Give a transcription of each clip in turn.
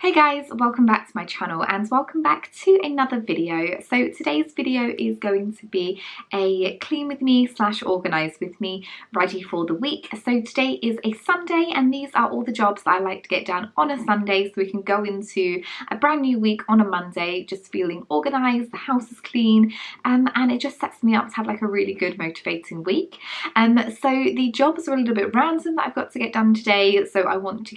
Hey guys, welcome back to my channel and welcome back to another video. So today's video is going to be a clean with me / organize with me ready for the week. So today is a Sunday and these are all the jobs that I like to get done on a Sunday so we can go into a brand new week on a Monday just feeling organized, the house is clean, and it just sets me up to have like a really good motivating week. So the jobs are a little bit random that I've got to get done today. So I want to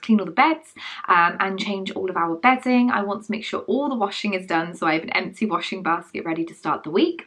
clean all the beds and change all of our bedding. I want to make sure all the washing is done so I have an empty washing basket ready to start the week.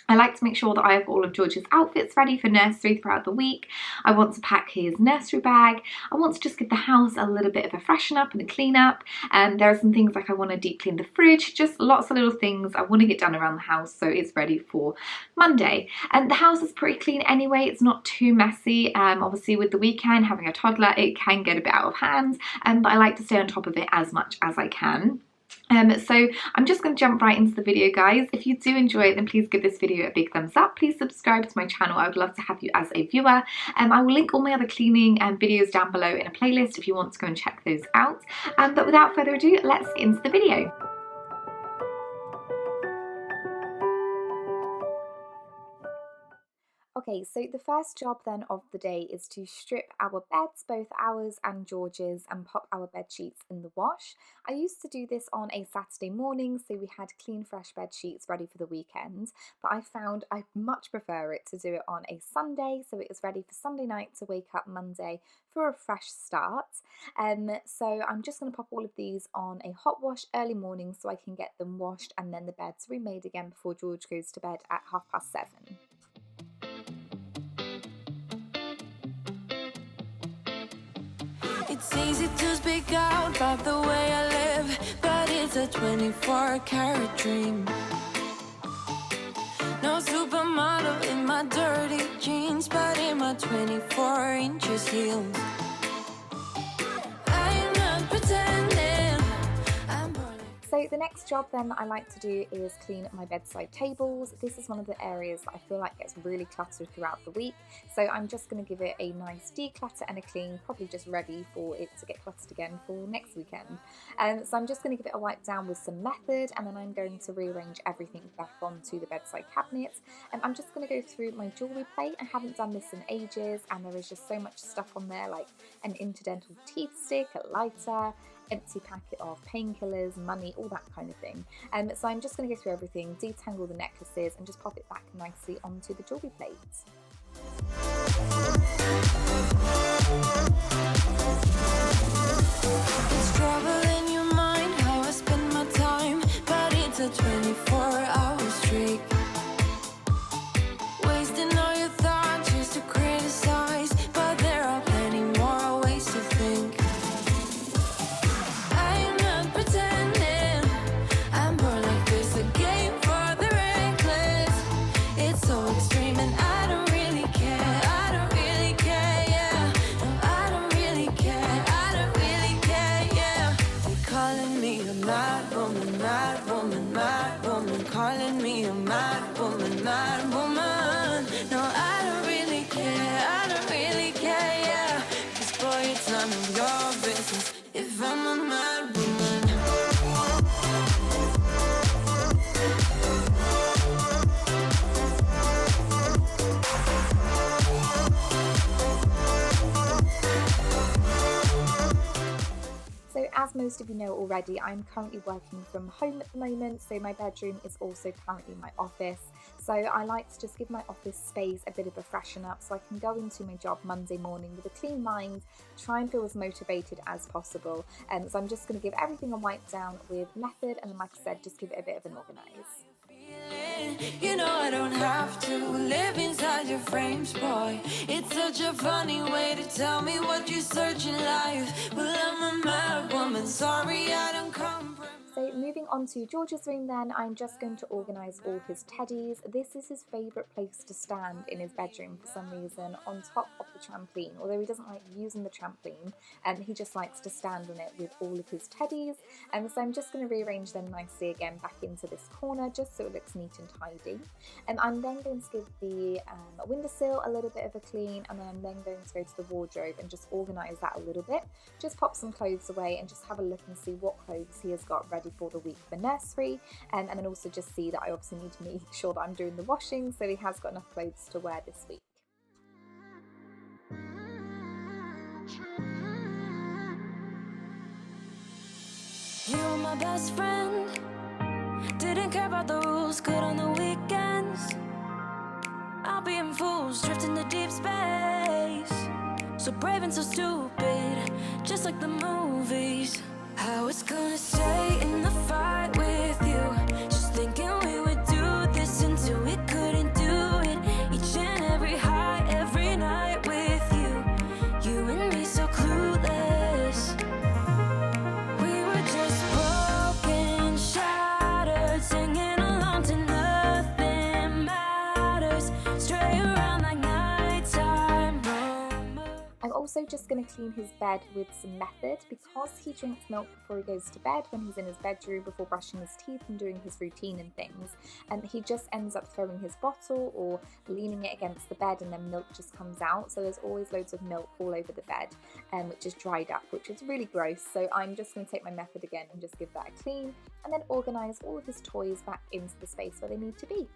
I like to make sure that I have all of George's outfits ready for nursery throughout the week. I want to pack his nursery bag. I want to just give the house a little bit of a freshen up and a clean up. There are some things like I want to deep clean the fridge, just lots of little things I want to get done around the house so it's ready for Monday. And the house is pretty clean anyway, it's not too messy. Obviously with the weekend, having a toddler, it can get a bit out of hand, but I like to stay on top of it as much as I can. So I'm just going to jump right into the video, guys. If you do enjoy it, then please give this video a big thumbs up. Please subscribe to my channel. I would love to have you as a viewer. I will link all my other cleaning videos down below in a playlist if you want to go and check those out. But without further ado, let's get into the video. Okay, so the first job then of the day is to strip our beds, both ours and George's, and pop our bed sheets in the wash. I used to do this on a Saturday morning, so we had clean, fresh bed sheets ready for the weekend, but I found I much prefer it to do it on a Sunday, so it is ready for Sunday night to wake up Monday for a fresh start. So I'm just going to pop all of these on a hot wash early morning so I can get them washed and then the beds remade again before George goes to bed at 7:30. It's easy to speak out about the way I live, but it's a 24-karat dream. No supermodel in my dirty jeans, but in my 24 inches heels. I'm not pretending. So the next job then that I like to do is clean my bedside tables. This is one of the areas that I feel like gets really cluttered throughout the week. So I'm just going to give it a nice declutter and a clean, probably just ready for it to get cluttered again for next weekend. So I'm just going to give it a wipe down with some Method, and then I'm going to rearrange everything back onto the bedside cabinets. I'm just going to go through my jewellery plate. I haven't done this in ages and there is just so much stuff on there, like an interdental teeth stick, a lighter, empty packet of painkillers, money, all that kind of thing. So I'm just going to go through everything, detangle the necklaces and just pop it back nicely onto the jewellery plates. It's trouble in your mind how I spend my time, but it's a 24-hour streak. Wasting all your thoughts just to criticize, but there are plenty more ways to think. Calling me a mad woman. No, I don't really care, yeah. 'Cause boy, it's none of your business if I'm a mad woman. So as most of you know already, I'm currently working from home at the moment, so my bedroom is also currently my office. So I like to just give my office space a bit of a freshen up so I can go into my job Monday morning with a clean mind, try and feel as motivated as possible. So I'm just going to give everything a wipe down with Method, and then, like I said, just give it a bit of an organise. You know I don't have to live inside your frames, boy. It's such a funny way to tell me what you search in life. Well, I'm a mad woman, sorry I don't come from... So moving moving on to George's room then, I'm just going to organise all his teddies. This is his favourite place to stand in his bedroom for some reason, on top of the trampoline. Although he doesn't like using the trampoline, he just likes to stand on it with all of his teddies. So I'm just going to rearrange them nicely again back into this corner, just so it looks neat and tidy. I'm then going to give the windowsill a little bit of a clean, and then I'm then going to go to the wardrobe and just organise that a little bit. Just pop some clothes away and just have a look and see what clothes he has got ready for the week for nursery, and then also just see that I obviously need to make sure that I'm doing the washing, so he has got enough clothes to wear this week. You were my best friend, didn't care about the rules, good on the weekends. I'll be in fools, drifting to deep space. So brave and so stupid, just like the movies. I was gonna stay in the fight with you, just thinking we would do this until we couldn't do it. Each and every high, every night with you, you and me so clueless. We were just broken, shattered, singing along to nothing matters. Stray around like nighttime rumors. I'm also just going to clean his bed with some Method, because he drinks milk before he goes to bed when he's in his bedroom before brushing his teeth and doing his routine and things, and he just ends up throwing his bottle or leaning it against the bed, and then milk just comes out, so there's always loads of milk all over the bed, which is dried up, which is really gross. So I'm just going to take my Method again and just give that a clean, and then organise all of his toys back into the space where they need to be.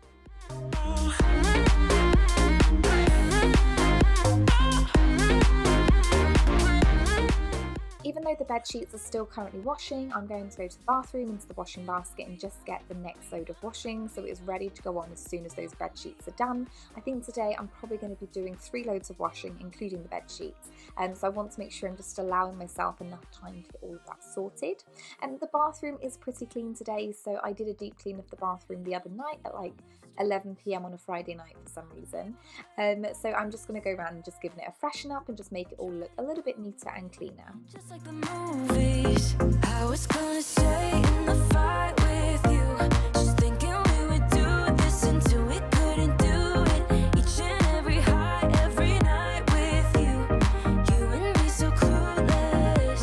Even though the bed sheets are still currently washing, I'm going to go to the bathroom into the washing basket and just get the next load of washing, so it's ready to go on as soon as those bed sheets are done. I think today I'm probably going to be doing 3 loads of washing, including the bed sheets, so I want to make sure I'm just allowing myself enough time to get all of that sorted. And the bathroom is pretty clean today, so I did a deep clean of the bathroom the other night at like 11 PM on a Friday night for some reason. So I'm just going to go around and just giving it a freshen up and just make it all look a little bit neater and cleaner. Just like the movies, I was gonna stay in the fight with you, just thinking we would do this until we couldn't do it. Each and every high, every night with you, you and me so clueless.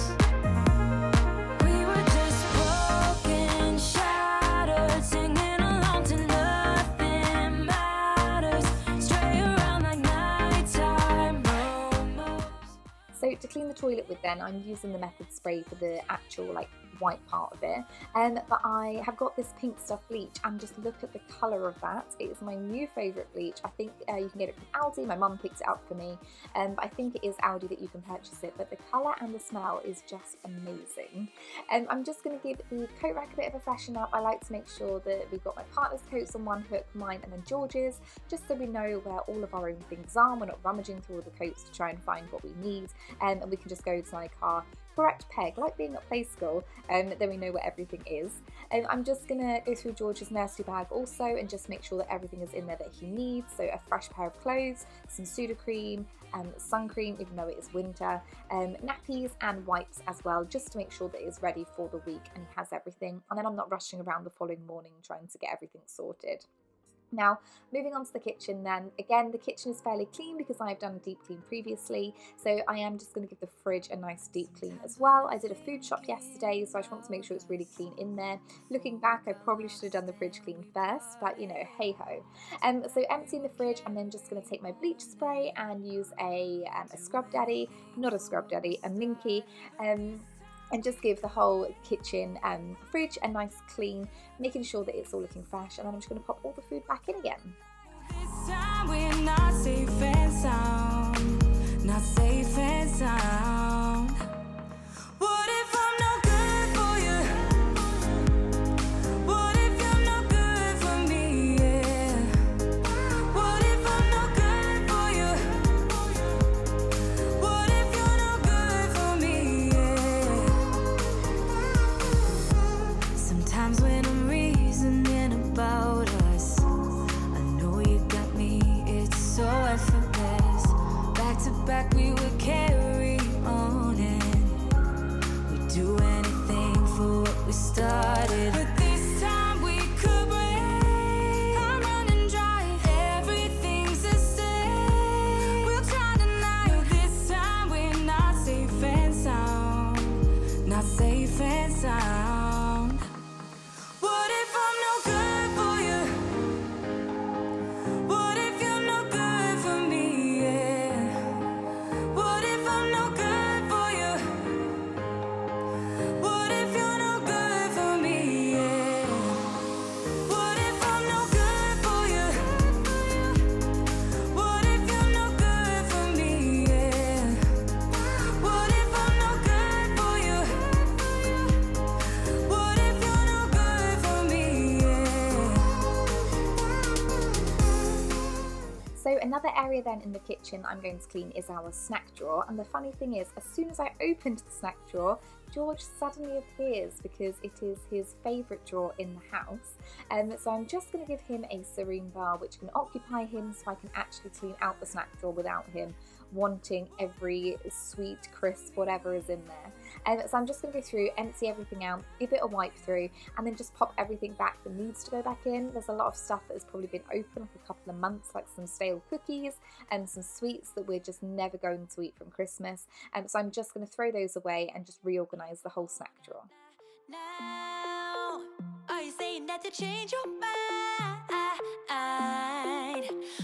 We were just broken, shattered, singing along to nothing matters. Stray around like nighttime rumors. So to clean the toilet with then, I'm using the Method spray for the actual like white part of it, but I have got this pink stuff bleach, and just look at the colour of that. It is my new favourite bleach. I think you can get it from Aldi. My mum picked it up for me, but I think it is Aldi that you can purchase it, but the colour and the smell is just amazing. I'm just going to give the coat rack a bit of a freshen up. I like to make sure that we've got my partner's coats on one hook, mine and then George's, just so we know where all of our own things are. We're not rummaging through all the coats to try and find what we need, and we can just go to like our correct peg, like being at play school, then we know where everything is. I'm just going to go through George's nursery bag also and just make sure that everything is in there that he needs. So a fresh pair of clothes, some Sudocreme, sun cream even though it is winter, nappies and wipes as well, just to make sure that it's ready for the week and he has everything, and then I'm not rushing around the following morning trying to get everything sorted. Now, moving on to the kitchen then, again the kitchen is fairly clean because I've done a deep clean previously, so I am just going to give the fridge a nice deep clean as well. I did a food shop yesterday, so I just want to make sure it's really clean in there. Looking back, I probably should have done the fridge clean first, but you know, hey ho. So emptying the fridge, I'm then just going to take my bleach spray and use a scrub daddy, not a scrub daddy, a minky, and just give the whole kitchen fridge a nice clean, making sure that it's all looking fresh, and then I'm just going to pop all the food back in again. This time we're not safe and sound, not safe and sound. What if I'm no good for you? What if you're no good for me? Yeah. What if I'm no good for you? What if you're no good for me? Yeah. Sometimes when I'm reasoning about us, I know you got me, it's so effortless. Back to back we would carry on, and we'd do anything for what we started. But safe and sound. What if I'm no good for you? What if you're no good for me? Yeah. What if I'm no good for you? What if you're no good for me? Yeah. What if I'm no good for you? What if you're no good for me? Yeah. What if I'm no good for you? What if you're no good for me? Yeah. So another area then in the kitchen that I'm going to clean is our snack drawer, and the funny thing is, as soon as I opened the snack drawer, George suddenly appears because it is his favourite drawer in the house. So I'm just going to give him a serene bar which can occupy him so I can actually clean out the snack drawer without him wanting every sweet, crisp, whatever is in there. So I'm just going to go through, empty everything out, give it a wipe through, and then just pop everything back that needs to go back in. There's a lot of stuff that has probably been open like a couple of months, like some stale cookies and some sweets that we're just never going to eat from Christmas. So I'm just going to throw those away and just reorganise the whole snack drawer. Now, are you saying that to change your mind?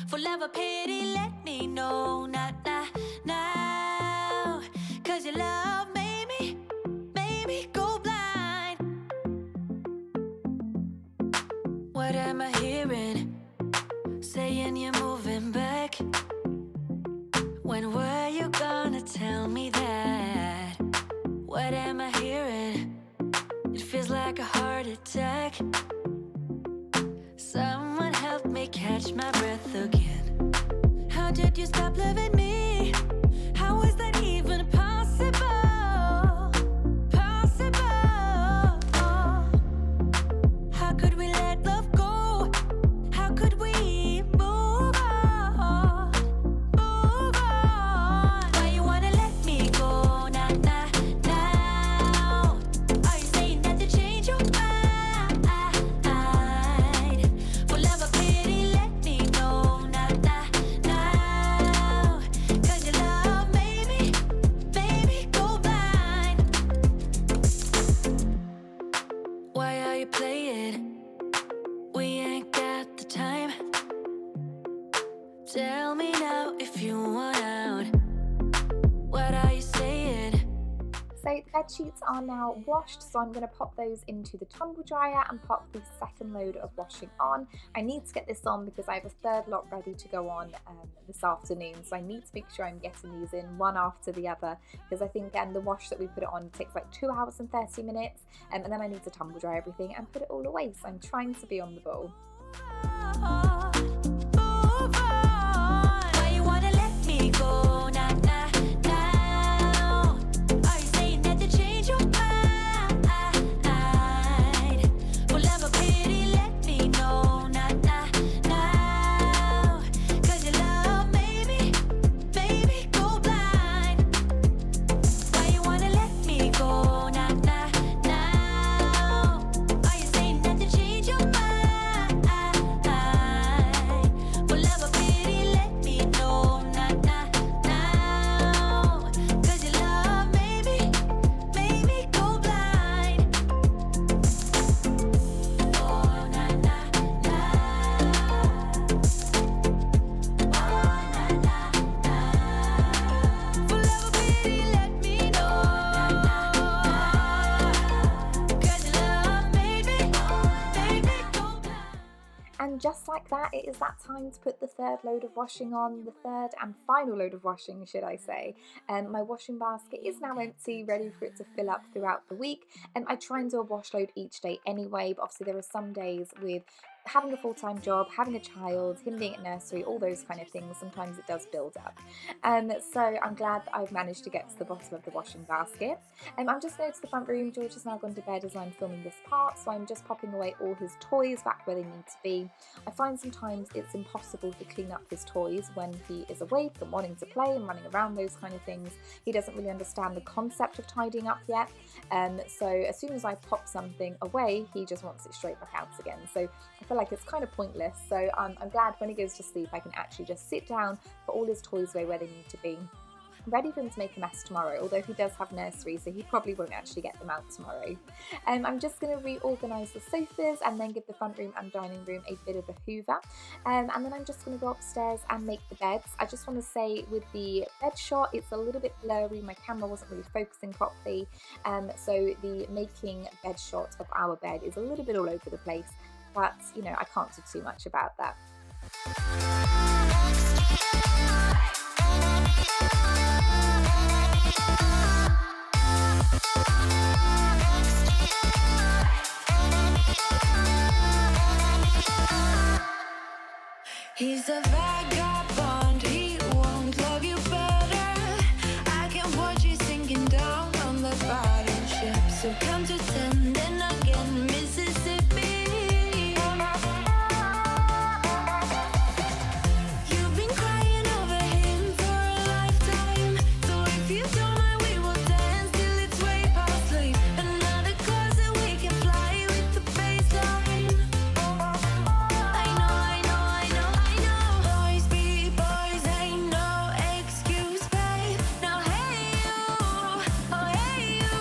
For love or pity, let me know. Not now, 'cause your love made me go blind. What am I hearing? Saying you're moving back. When were you gonna tell me that? What am I hearing? It feels like a heart attack. Someone help me catch my breath again. How did you stop loving me? How is that even possible? How could we let love go? How could we move on? Why you wanna let me go? Now. Are you saying that to change your mind? For love or pity, let me know. Now. 'Cause your love made me go blind. Why are you playing? We ain't got the time. Tell me now if you want out. What are you saying? So the bed sheets are now washed, so I'm going to pop those into the tumble dryer and pop the second load of washing on. I need to get this on because I have a third lot ready to go on this afternoon, so I need to make sure I'm getting these in one after the other, because I think the wash that we put it on takes like 2 hours and 30 minutes, and then I need to tumble dry everything and put it all away, so I'm trying to be on the ball. Why you wanna let me go? Now. Are you saying that to change your mind? For love or pity, let me know. Now. 'Cause your love made me go blind. Why you wanna let me go? Now. Are you saying that to change your mind? For love or pity, let me know. Now. 'Cause your love made me go blind. Oh, na. For love or pity, let me know. 'Cause your love made me go blind. And just like that, it is that time to put the third load of washing on, the third and final load of washing, should I say. My washing basket is now empty, ready for it to fill up throughout the week. And I try and do a wash load each day anyway, but obviously there are some days with having a full-time job, having a child, him being at nursery, all those kind of things, sometimes it does build up. So I'm glad that I've managed to get to the bottom of the washing basket. I'm just going to the front room. George has now gone to bed as I'm filming this part, so I'm just popping away all his toys back where they need to be. I find sometimes it's impossible to clean up his toys when he is awake and wanting to play and running around, those kind of things. He doesn't really understand the concept of tidying up yet, so as soon as I pop something away, he just wants it straight back out again. So I feel like it's kind of pointless, so I'm glad when he goes to sleep I can actually just sit down, put all his toys away where they need to be, ready for him to make a mess tomorrow, although he does have nursery, so he probably won't actually get them out tomorrow. I'm just going to reorganise the sofas and then give the front room and dining room a bit of a hoover. And then I'm just going to go upstairs and make the beds. I just want to say with the bed shot, it's a little bit blurry. My camera wasn't really focusing properly. So the making bed shot of our bed is a little bit all over the place, but you know, I can't do too much about that. He's a vagabond, he won't love you better. I can watch you sinking down on the bottom ship. So come to 10, then again, Mississippi. You've been crying over him for a lifetime. So if you don't mind, we will dance till it's way past sleep. Another closet we can fly with the baseline. Boys be boys, ain't no excuse, babe. Now hey you, oh hey you,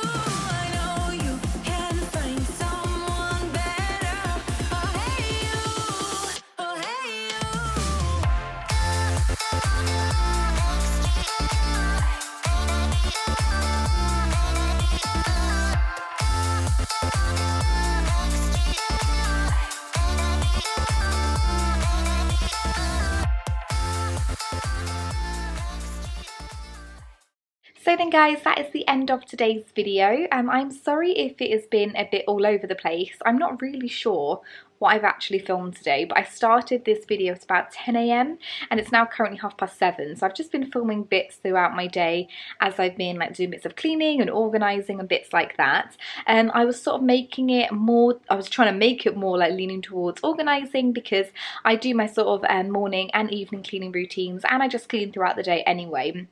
I know you can find someone better. Oh hey you, oh hey you. So then guys, that is the end of today's video. I'm sorry if it has been a bit all over the place. I'm not really sure what I've actually filmed today, but I started this video at about 10 AM and it's now currently 7:30, so I've just been filming bits throughout my day as I've been like doing bits of cleaning and organising and bits like that. I was sort of making it more, I was trying to make it more like leaning towards organising, because I do my sort of morning and evening cleaning routines and I just clean throughout the day anyway.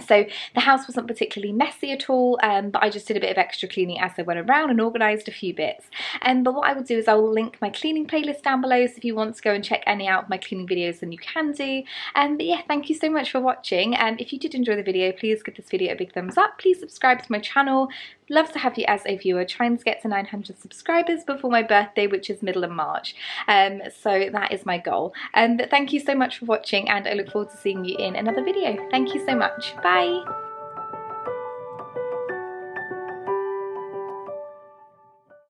So the house wasn't particularly messy at all, but I just did a bit of extra cleaning as I went around and organised a few bits. But what I will do is I will link my cleaning playlist down below, so if you want to go and check any out of my cleaning videos, then you can do. But yeah, thank you so much for watching, and if you did enjoy the video, please give this video a big thumbs up. Please subscribe to my channel. Love to have you as a viewer, trying to get to 900 subscribers before my birthday, which is middle of March. So that is my goal. But thank you so much for watching, and I look forward to seeing you in another video. Thank you so much. Bye.